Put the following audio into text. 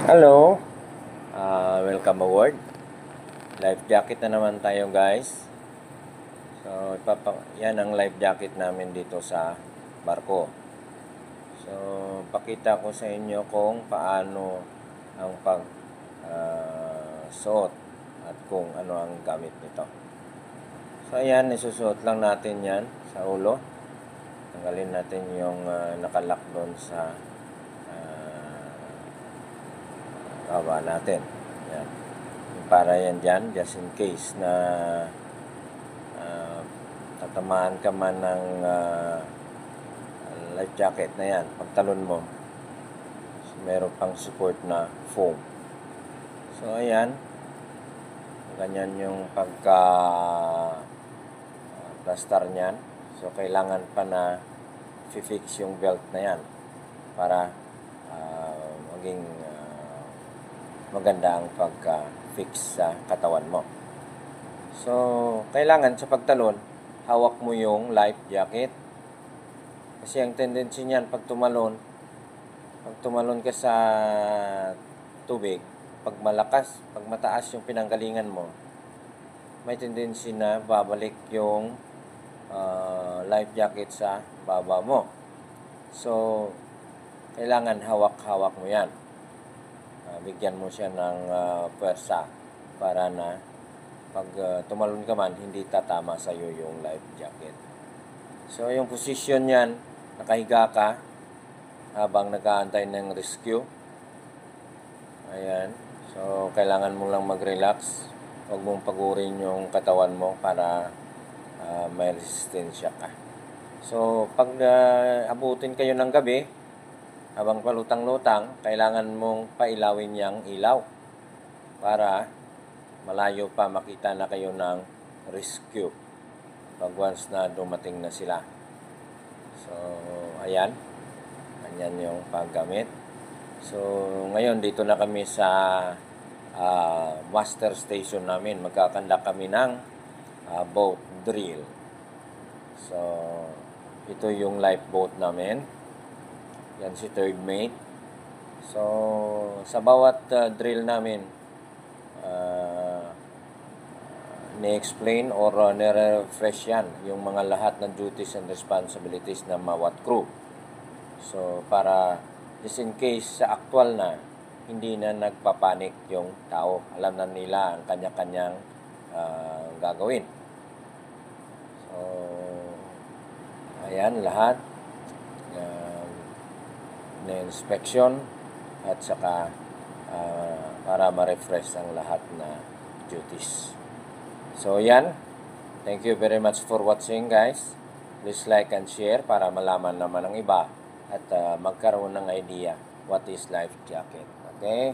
Hello, welcome aboard. Life jacket na naman tayo guys. So, yan ang life jacket namin dito sa barko. So, pakita ko sa inyo kung paano ang suot at kung ano ang gamit nito. So, ayan, isusuot lang natin yan sa ulo. Tanggalin natin yung nakalock doon sa baba natin. Yan. Para yan dyan, just in case na tatamaan ka man ng life jacket na yan, pagtalon mo, so, meron pang support na foam. So, ayan. Ganyan yung plastar niyan. So, kailangan pa na fix yung belt na yan para maging maganda ang pagka-fix sa katawan mo. So, kailangan sa pagtalon, hawak mo yung life jacket. Kasi ang tendency niyan, pag tumalon ka sa tubig, pag mataas yung pinanggalingan mo, may tendency na babalik yung life jacket sa baba mo. So, kailangan hawak-hawak mo yan. Bigyan mo siya ng pwersa para na pag tumalon ka man, hindi tatama sa iyo yung life jacket. So, yung position niyan, nakahiga ka habang nag-aantay ng rescue. Ayan. So, kailangan mo lang mag-relax. Huwag mong pagurin yung katawan mo para may resistensya ka. So, pag abutin kayo ng gabi, habang palutang-lutang, kailangan mong pailawin yung ilaw para malayo pa makita na kayo ng rescue pag once na dumating na sila. So, ayan. Ganyan yung paggamit. So, ngayon dito na kami sa master station namin. Magkakanda kami ng boat drill. So, ito yung lifeboat namin. Yan si third mate. So, sa bawat drill namin, ni-explain or nire-refresh yan yung mga lahat ng duties and responsibilities ng bawat crew. So, para just in case sa actual na, hindi na nagpapanik yung tao. Alam na nila ang kanya-kanyang gagawin. So, ayan lahat. Na inspection at saka para ma-refresh ang lahat na duties. So, yan. Thank you very much for watching, guys. Please like and share para malaman naman ng iba at magkaroon ng idea what is life jacket. Okay?